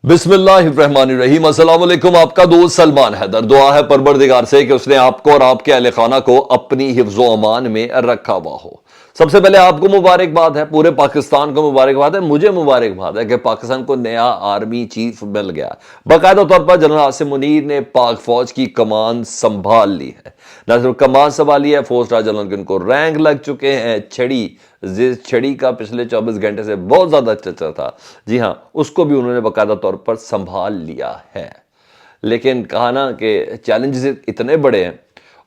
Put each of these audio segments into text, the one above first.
بسم اللہ الرحمن الرحیم۔ السلام علیکم، آپ کا دوست سلمان حیدر۔ دعا ہے پروردگار سے کہ اس نے آپ کو اور آپ کے اہل خانہ کو اپنی حفظ و امان میں رکھا ہوا ہو۔ سب سے پہلے آپ کو مبارکباد ہے، پورے پاکستان کو مبارکباد ہے، مجھے مبارکباد ہے کہ پاکستان کو نیا آرمی چیف مل گیا۔ باقاعدہ طور پر جنرل عاصم منیر نے پاک فوج کی کمان سنبھال لی ہے۔ نہ صرف کمان سنبھالی ہے، فور اسٹار جنرل کے ان کو رینک لگ چکے ہیں۔ چھڑی کا پچھلے 24 گھنٹے سے بہت زیادہ چرچا تھا، جی ہاں، اس کو بھی انہوں نے باقاعدہ طور پر سنبھال لیا ہے۔ لیکن کہا نا کہ چیلنجز اتنے بڑے ہیں،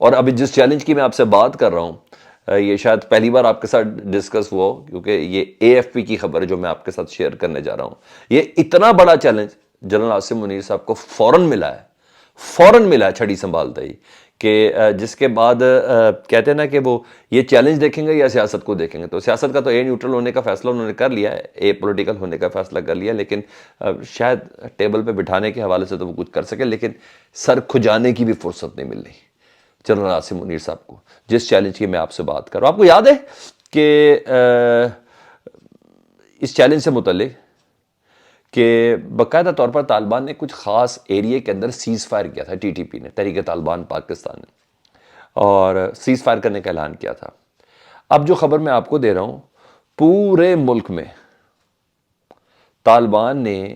اور ابھی جس چیلنج کی میں آپ سے بات کر رہا ہوں یہ شاید پہلی بار آپ کے ساتھ ڈسکس ہوا ہو، کیونکہ یہ اے ایف پی کی خبر ہے جو میں آپ کے ساتھ شیئر کرنے جا رہا ہوں۔ یہ اتنا بڑا چیلنج جنرل عاصم منیر صاحب کو فوراً ملا ہے چھڑی سنبھالتا ہی، کہ جس کے بعد کہتے ہیں نا کہ وہ یہ چیلنج دیکھیں گے یا سیاست کو دیکھیں گے۔ تو سیاست کا تو اے نیوٹرل ہونے کا فیصلہ انہوں نے کر لیا ہے، اے پولیٹیکل ہونے کا فیصلہ کر لیا، لیکن شاید ٹیبل پہ بٹھانے کے حوالے سے تو وہ کچھ کر سکے، لیکن سر کھجانے کی بھی فرصت نہیں مل رہی جنرل عاصم منیر صاحب کو، جس چیلنج کی میں آپ سے بات کر رہا ہوں۔ آپ کو یاد ہے کہ اس چیلنج سے متعلق کہ باقاعدہ طور پر طالبان نے کچھ خاص ایریے کے اندر سیز فائر کیا تھا، ٹی ٹی پی نے، تحریک طالبان پاکستان نے، اور سیز فائر کرنے کا اعلان کیا تھا۔ اب جو خبر میں آپ کو دے رہا ہوں، پورے ملک میں طالبان نے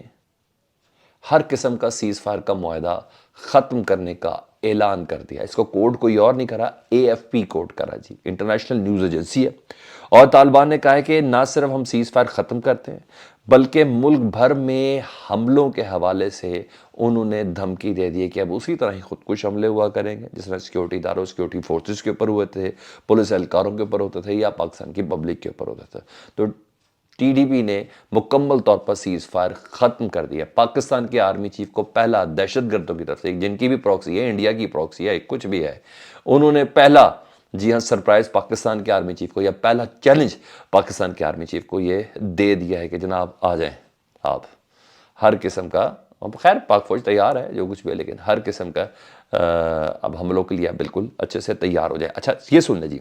ہر قسم کا سیز فائر کا معاہدہ ختم کرنے کا اعلان کر دیا۔ اس کو کوڈ کوئی اور نہیں کرا، اے ایف پی کوڈ کرا، جی، انٹرنیشنل نیوز ایجنسی ہے۔ اور طالبان نے کہا ہے کہ نہ صرف ہم سیز فائر ختم کرتے ہیں، بلکہ ملک بھر میں حملوں کے حوالے سے انہوں نے دھمکی دے دی کہ اب اسی طرح ہی خودکش حملے ہوا کریں گے، جس میں سیکیورٹی اداروں، سیکیورٹی فورسز کے اوپر ہوئے تھے، پولیس اہلکاروں کے اوپر ہوتے تھے، یا پاکستان کی پبلک کے اوپر ہوتے تھے۔ تو ٹی ڈی پی نے مکمل طور پر سیز فائر ختم کر دیا۔ پاکستان کے آرمی چیف کو پہلا دہشت گردوں کی طرف سے، جن کی بھی پروکسی ہے، انڈیا کی پروکسی ہے، کچھ بھی ہے، انہوں نے پہلا، جی ہاں، سرپرائز پاکستان کے آرمی چیف کو، یا پہلا چیلنج پاکستان کے آرمی چیف کو یہ دے دیا ہے کہ جناب آ جائیں آپ، ہر قسم کا، خیر پاک فوج تیار ہے جو کچھ بھی ہے، لیکن ہر قسم کا اب حملوں کے لیے بالکل اچھے سے تیار ہو جائے۔ اچھا یہ سن لیں جی،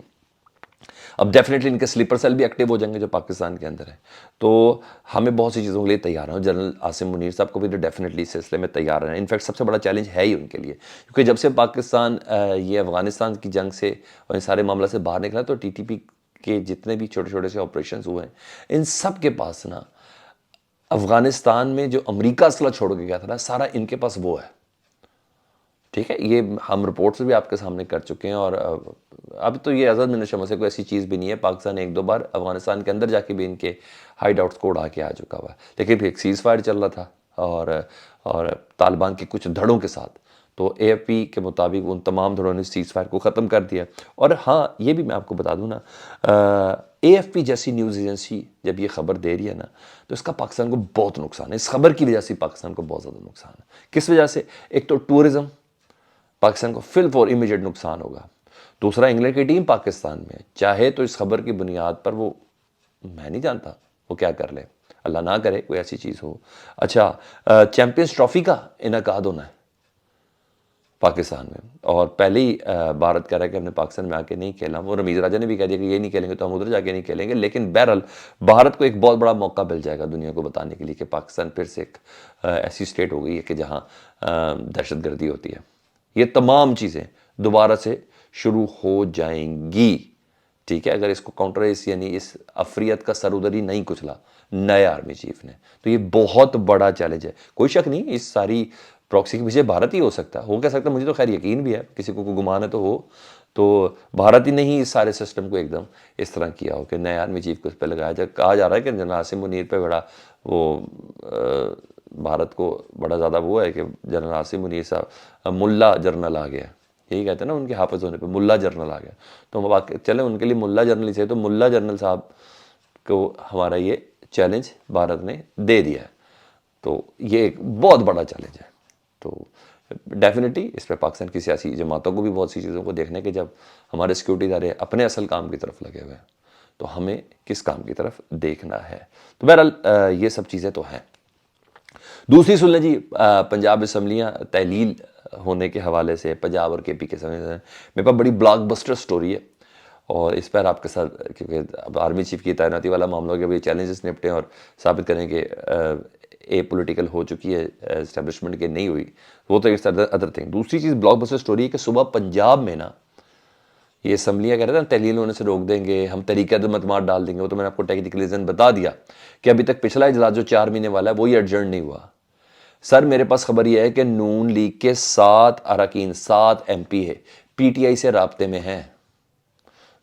اب ڈیفینیٹلی ان کے سلیپر سیل بھی ایکٹیو ہو جائیں گے جو پاکستان کے اندر ہے، تو ہمیں بہت سی چیزوں کے لیے تیار ہیں۔ جنرل عاصم منیر صاحب کو بھی ڈیفینیٹلی اس سلسلے میں تیار ہیں۔ انفیکٹ سب سے بڑا چیلنج ہے ہی ان کے لیے، کیونکہ جب سے پاکستان یہ افغانستان کی جنگ سے اور ان سارے معاملہ سے باہر نکلا، تو ٹی ٹی پی کے جتنے بھی چھوٹے چھوٹے سے آپریشنز ہوئے ہیں، ان سب کے پاس نا افغانستان میں جو امریکہ اسلحہ چھوڑ کے گیا تھا نا، سارا ان کے پاس وہ ہے، ٹھیک ہے۔ یہ ہم رپورٹس بھی آپ کے سامنے کر چکے ہیں، اور اب تو یہ آزاد من شمع سے کوئی ایسی چیز بھی نہیں ہے۔ پاکستان ایک دو بار افغانستان کے اندر جا کے بھی ان کے ہائیڈ آؤٹس کو اڑا کے آ چکا ہوا ہے، لیکن پھر ایک سیز فائر چل رہا تھا اور طالبان کے کچھ دھڑوں کے ساتھ، تو اے ایف پی کے مطابق ان تمام دھڑوں نے سیز فائر کو ختم کر دیا۔ اور ہاں یہ بھی میں آپ کو بتا دوں نا، اے ایف پی جیسی نیوز ایجنسی جب یہ خبر دے رہی ہے نا، تو اس کا پاکستان کو بہت نقصان ہے۔ اس خبر کی وجہ سے پاکستان کو بہت زیادہ نقصان ہے۔ کس وجہ سے؟ ایک تو ٹورزم، پاکستان کو فل فور امیجیٹ نقصان ہوگا۔ دوسرا، انگلینڈ کی ٹیم پاکستان میں ہے، چاہے تو اس خبر کی بنیاد پر وہ، میں نہیں جانتا وہ کیا کر لے، اللہ نہ کرے کوئی ایسی چیز ہو۔ اچھا، چیمپئنز ٹرافی کا انعقاد ہونا ہے پاکستان میں، اور پہلے ہی بھارت کہہ رہا ہے کہ ہم نے پاکستان میں آ کے نہیں کھیلا۔ وہ رمیز راجہ نے بھی کہہ دیا کہ یہ نہیں کھیلیں گے تو ہم ادھر جا کے نہیں کھیلیں گے، لیکن بہرحال بھارت کو ایک بہت بڑا موقع مل جائے گا دنیا کو بتانے کے لیے کہ پاکستان پھر سے ایک ایسی اسٹیٹ ہو گئی ہے کہ جہاں دہشت گردی ہوتی ہے۔ یہ تمام چیزیں دوبارہ سے شروع ہو جائیں گی، ٹھیک ہے، اگر اس کو کاؤنٹر اس، یعنی اس افریت کا سر ادھر ہی نہیں کچلا نئے آرمی چیف نے، تو یہ بہت بڑا چیلنج ہے۔ کوئی شک نہیں اس ساری پروکسی کے پیچھے بھارت ہی ہو سکتا ہے، ہو کہہ سکتا ہے، مجھے تو خیر یقین بھی ہے، کسی کو کوئی گمان ہے تو ہو، تو بھارت ہی نے ہی اس سارے سسٹم کو ایک دم اس طرح کیا ہو کہ نئے آرمی چیف کو اس پہ لگایا جائے۔ کہا جا رہا ہے کہ جنرل عاصم منیر پہ بڑا وہ بھارت کو بڑا زیادہ وہ ہے کہ جنرل عاصم منیر صاحب ملا جنرل آ گیا، یہی کہتے ہیں نا ان کے حافظ ہونے پہ، ملا جنرل آ گیا، تو چلیں ان کے لیے ملا جنرل ہی سے، تو ملا جنرل صاحب کو ہمارا یہ چیلنج بھارت نے دے دیا ہے، تو یہ ایک بہت بڑا چیلنج ہے۔ تو ڈیفینیٹلی اس پہ پاکستان کی سیاسی جماعتوں کو بھی بہت سی چیزوں کو دیکھنے کہ جب ہمارے سیکیورٹی ادارے اپنے اصل کام کی طرف لگے ہوئے ہیں تو ہمیں کس کام کی طرف دیکھنا ہے۔ تو بہرحال یہ سب چیزیں تو ہیں۔ دوسری سن لیں جی، پنجاب اسمبلیاں تحلیل ہونے کے حوالے سے، پنجاب اور کے پی کے سمجھ میرے پاس بڑی بلاک بسٹر سٹوری ہے، اور اس پر آپ کے ساتھ، کیونکہ اب آرمی چیف کی تعیناتی والا معاملہ ہو گیا، یہ چیلنجز نپٹیں اور ثابت کریں کہ اے پولیٹیکل ہو چکی ہے اسٹیبلشمنٹ کے نہیں ہوئی، وہ تو اس ادر تھنگ. دوسری چیز بلاک بسٹر سٹوری ہے کہ صبح پنجاب میں نا یہ اسمبلیاں کہہ رہے تھے تحلیل ہونے سے روک دیں گے، ہم طریقہ متماد ڈال دیں گے. وہ تو میں نے آپ کو ٹیکنیکل ریزن بتا دیا کہ ابھی تک پچھلا اجلاس جو 4 مہینے والا ہے وہی ایڈجرن نہیں ہوا. سر میرے پاس خبر یہ ہے کہ نون لیگ کے 7 اراکین 7 ایم پی ہے پی ٹی آئی سے رابطے میں ہیں.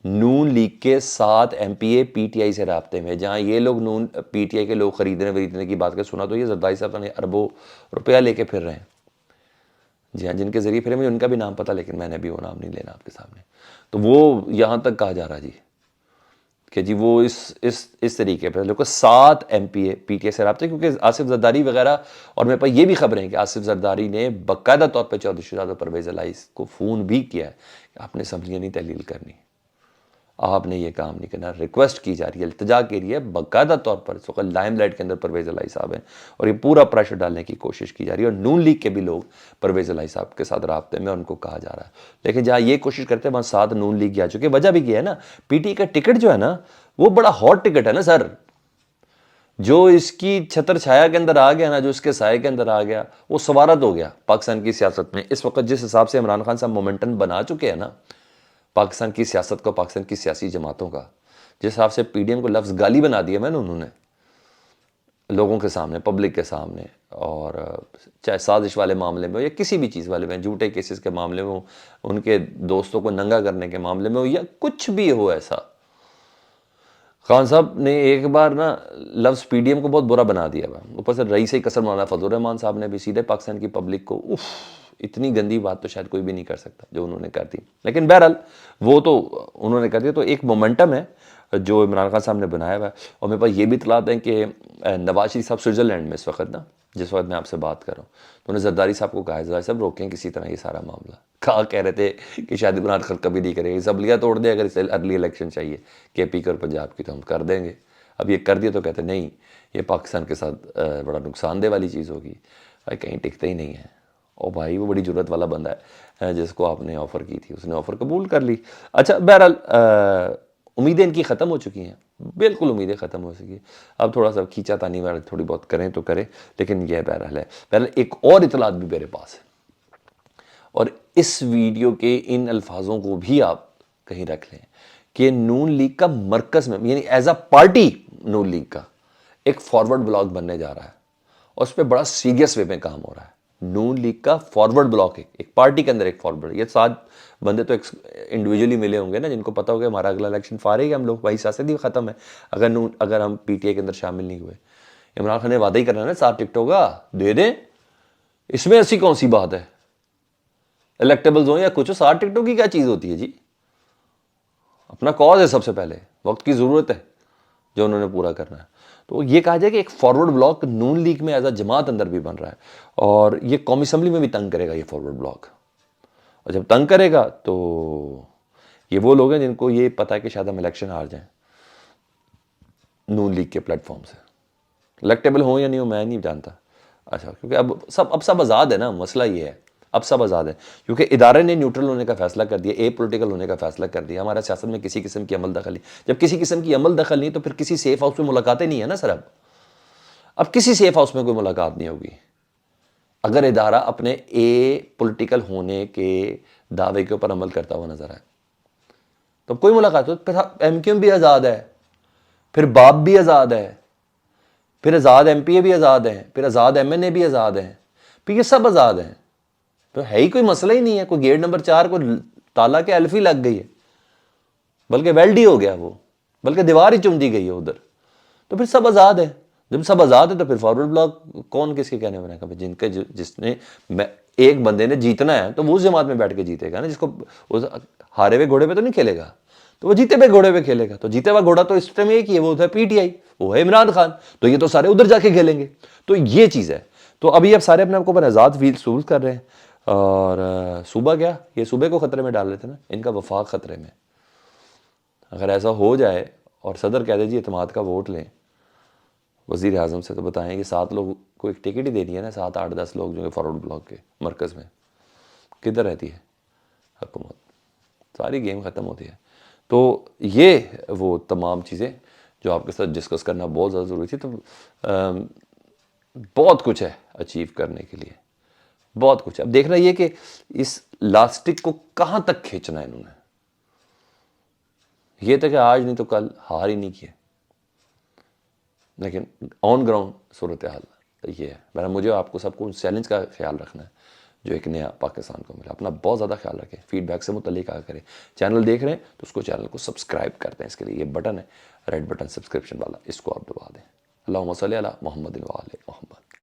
نون لیگ کے 7 M P a P T I سے رابطے میں. جہاں یہ لوگ نون پی ٹی آئی کے لوگ خریدنے کی بات کر سنا تو یہ زرداری صاحب نے اربوں روپیہ لے کے پھر رہے ہیں. جی ہاں، جن کے ذریعے پھرے مجھے ان کا بھی نام پتہ، لیکن میں نے بھی وہ نام نہیں لینا آپ کے سامنے. تو وہ یہاں تک کہا جا رہا جی کہ جی وہ اس طریقے پہ لوگ 7 M P a P T I سے رابطے، کیونکہ آصف زرداری وغیرہ. اور میرے پاس یہ بھی خبریں ہیں کہ آصف زرداری نے باقاعدہ طور پہ چودھری شہزاد اور پرویز الہی کو فون بھی کیا ہے کہ آپ نے اسمبلیاں نہیں تحلیل کرنی، آپ نے یہ کام نہیں کرنا. ریکویسٹ کی جا رہی ہے، التجا کے لیے باقاعدہ طور پر. اس وقت لائم لائٹ کے اندر پرویز الہی صاحب ہیں اور یہ پورا پریشر ڈالنے کی کوشش کی جا رہی ہے. اور نون لیگ کے بھی لوگ پرویز الہی صاحب کے ساتھ رابطے میں، ان کو کہا جا رہا ہے. لیکن جہاں یہ کوشش کرتے ہیں وہاں 7 نون لیگ جا چکے. وجہ بھی کیا ہے نا، پی ٹی کا ٹکٹ جو ہے نا وہ بڑا ہاٹ ٹکٹ ہے نا سر. جو اس کی چھتر چھایا کے اندر آ گیا نا، جو اس کے سائے کے اندر آ گیا، وہ سوارت ہو گیا پاکستان کی سیاست میں. اس وقت جس حساب سے عمران خان صاحب مومنٹم بنا چکے ہیں نا پاکستان کی سیاست کو، پاکستان کی سیاسی جماعتوں کا، جس حساب سے پی ڈی ایم کو لفظ گالی بنا دیا میں نے انہوں نے لوگوں کے سامنے، پبلک کے سامنے. اور چاہے سازش والے معاملے میں ہو یا کسی بھی چیز والے میں، جھوٹے کیسز کے معاملے میں ہو، ان کے دوستوں کو ننگا کرنے کے معاملے میں ہو، یا کچھ بھی ہو ایسا. خان صاحب نے ایک بار نا لفظ پی ڈی ایم کو بہت برا بنا دیا ہوا. اوپر سے رئیس قصر مولانا فضل الرحمان صاحب نے بھی سیدھے پاکستان کی پبلک کو اتنی گندی بات تو شاید کوئی بھی نہیں کر سکتا جو انہوں نے کر دی. لیکن بہرحال وہ تو انہوں نے کر دیا. تو ایک مومنٹم ہے جو عمران خان صاحب نے بنایا ہوا ہے. اور میرے پاس یہ بھی اطلاعات ہیں کہ نواز شریف صاحب سوئٹزرلینڈ میں اس وقت نا، جس وقت میں آپ سے بات کر رہا ہوں، تو انہوں نے زرداری صاحب کو کہا ہے زرداری صاحب روکیں کسی طرح یہ سارا معاملہ. کہہ رہے تھے کہ شاید عمران خان کبھی نہیں کرے گا، اسمبلیاں توڑ دے اگر اسے ارلی الیکشن چاہیے کے پی کی اور پنجاب کی تو ہم کر دیں گے. اب یہ کر دیا تو کہتے نہیں یہ پاکستان کے ساتھ بڑا نقصان دہ والی چیز ہوگی. بھائی کہیں ٹکتا ہی نہیں ہے. او بھائی وہ بڑی جرت والا بندہ ہے جس کو آپ نے آفر کی تھی، اس نے آفر قبول کر لی. اچھا بہرحال امیدیں ان کی ختم ہو چکی ہیں، بالکل امیدیں ختم ہو چکی ہیں. اب تھوڑا سا کھینچا تانی والا تھوڑی بہت کریں تو کریں، لیکن یہ بہرحال ہے. بہرحال ایک اور اطلاعات بھی میرے پاس ہے، اور اس ویڈیو کے ان الفاظوں کو بھی آپ کہیں رکھ لیں کہ نون لیگ کا مرکز میں، یعنی as a party Noon league کا ایک فارورڈ بلاک بننے جا رہا ہے، اور اس پہ بڑا سیریس وے میں کام ہو رہا ہے. نون لیگ کا فارورڈ بلاک ہے، ایک پارٹی کے اندر ایک فارورڈ. یہ 7 بندے تو انڈیویجولی ملے ہوں گے نا، جن کو پتا ہوگا ہمارا اگلا الیکشن فارغ ہے، ہم لوگ وہی سیاست ہی ختم ہے اگر ہم پی ٹی آئی کے اندر شامل نہیں ہوئے. عمران خان نے وعدہ ہی کرنا ہے نا 7 ٹکٹوں کا دے دیں، اس میں ایسی کون سی بات ہے؟ الیکٹیبلز ہوں یا کچھ، 7 ٹکٹوں کی کیا چیز ہوتی ہے جی؟ اپنا کاز ہے، سب سے پہلے وقت کی ضرورت ہے جو انہوں نے پورا کرنا ہے. تو یہ کہا جائے کہ ایک فارورڈ بلاک نون لیگ میں ایز اے جماعت اندر بھی بن رہا ہے، اور یہ قومی اسمبلی میں بھی تنگ کرے گا یہ فارورڈ بلاک. اور جب تنگ کرے گا تو یہ وہ لوگ ہیں جن کو یہ پتا ہے کہ شاید ہم الیکشن ہار جائیں نون لیگ کے پلیٹ فارم سے. الیکٹیبل ہوں یا نہیں ہوں میں نہیں جانتا. اچھا کیونکہ اب سب آزاد ہے نا، مسئلہ یہ ہے اب سب آزاد ہے کیونکہ ادارے نے نیوٹرل ہونے کا فیصلہ کر دیا، اے پولیٹیکل ہونے کا فیصلہ کر دیا. ہمارا سیاست میں کسی قسم کی عمل دخل نہیں. جب کسی قسم کی عمل دخل نہیں تو پھر کسی سیف ہاؤس میں ملاقاتیں نہیں ہے نا سر. اب کسی سیف ہاؤس میں کوئی ملاقات نہیں ہوگی اگر ادارہ اپنے اے پولیٹیکل ہونے کے دعوے کے اوپر عمل کرتا ہوا نظر آئے. تو کوئی ملاقات ہو، پھر ایم کیو ایم بھی آزاد ہے، پھر باپ بھی آزاد ہے، پھر آزاد ایم پی اے بھی آزاد ہیں، پھر آزاد ایم این اے بھی آزاد ہیں، پھر یہ سب آزاد ہیں. تو ہے ہی کوئی مسئلہ ہی نہیں ہے. کوئی گیٹ نمبر 4 کو تالا کے الف ہی لگ گئی ہے، بلکہ ویلڈ ہی ہو گیا وہ، بلکہ دیوار ہی چم دی گئی ہے ادھر. تو پھر سب آزاد ہے. جب سب آزاد ہے تو پھر فارورڈ بلاک کون کس کے کہنے بنے گا؟ جن کے جس نے ایک بندے نے جیتنا ہے تو وہ اس جماعت میں بیٹھ کے جیتے گا نا، جس کو ہارے ہوئے گھوڑے پہ تو نہیں کھیلے گا، تو وہ جیتے ہوئے گھوڑے پہ کھیلے گا. تو جیتے ہوا گھوڑا تو اس ٹائم ایک ہی ہے، وہ ہے پی ٹی آئی، وہ ہے عمران خان. تو یہ تو سارے ادھر جا کے کھیلیں گے. تو یہ چیز ہے. تو ابھی اب سارے اپنے آپ کو پر آزاد فیل سوز کر رہے ہیں. اور صوبہ کیا، یہ صوبے کو خطرے میں ڈال لیتے نا، ان کا وفاق خطرے میں. اگر ایسا ہو جائے اور صدر کہہ دے جی اعتماد کا ووٹ لیں وزیر اعظم سے، تو بتائیں کہ 7 لوگ کو ایک ٹکٹ ہی دینی ہے نا، 7 8 10 لوگ جو ہے فارورڈ بلاک کے مرکز میں، کدھر رہتی ہے حکومت؟ ساری گیم ختم ہوتی ہے. تو یہ وہ تمام چیزیں جو آپ کے ساتھ ڈسکس کرنا بہت زیادہ ضروری تھی. تو بہت کچھ ہے اچیو کرنے کے لیے، بہت کچھ ہے. اب دیکھنا یہ کہ اس لاسٹک کو کہاں تک کھینچنا ہے انہوں نے. یہ تھا کہ آج نہیں تو کل ہار ہی نہیں کیے، لیکن آن گراؤنڈ صورتحال یہ ہے. بہرحال مجھے آپ کو سب کو اس چیلنج کا خیال رکھنا ہے جو ایک نیا پاکستان کو ملا. اپنا بہت زیادہ خیال رکھیں، فیڈ بیک سے متعلق آ کریں. چینل دیکھ رہے ہیں تو اس کو چینل کو سبسکرائب کرتے ہیں. اس کے لیے یہ بٹن ہے ریڈ بٹن سبسکرپشن والا، اس کو آپ دبا دیں. اللہم صلی علی محمد و آل محمد.